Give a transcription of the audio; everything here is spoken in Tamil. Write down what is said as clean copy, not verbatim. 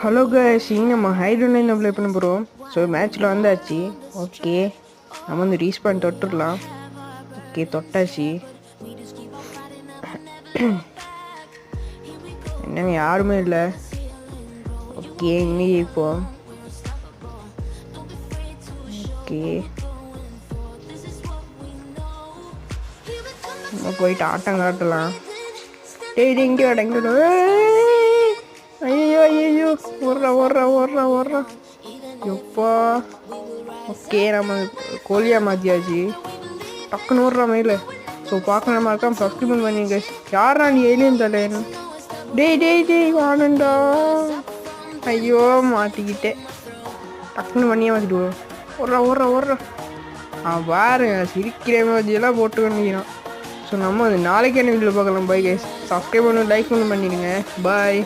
ஹலோ கைஸ், இங்கே நம்ம ஹைட் ஆன்லைன் அப்ளை பண்ண போகிறோம். ஸோ மேட்ச்சில் வந்தாச்சு. ஓகே, நம்ம வந்து ரீஸ்பான் தொட்டுடலாம். ஓகே, தொட்டாச்சு. என்னங்க யாருமே இல்லை. ஓகே, இங்கே இப்போ ஓகே நம்ம போயிட்டு ஆட்டம் காட்டலாம். டெய்லி இங்கே அடங்கிடும். ஐயோ ஐயோ, ஓடுறா எப்பா. ஓகே, நம்ம கோழியா மாற்றியாச்சு. டக்குன்னு ஓடுறா மயில. ஸோ பார்க்கணும் மறக்காம சப்ஸ்கிரைப் பண்ணிங்க. யாரா நீ ஏலியன் தலைன்னு? டேய் வானண்டா. ஐயோ மாட்டிக்கிட்டே. டக்குன்னு பண்ணியே மாற்றிடுவோம். ஓடுறா பாருங்க, சிரிக்கிற மாதிரியெல்லாம் போட்டு பண்ணிக்கிறான். ஸோ நம்ம நாளைக்கு என்ன வீடியோ பார்க்கலாம். பை கைஸ், சப்ஸ்கிரைப் பண்ணி லைக் பண்ணிடுங்க. பாய்.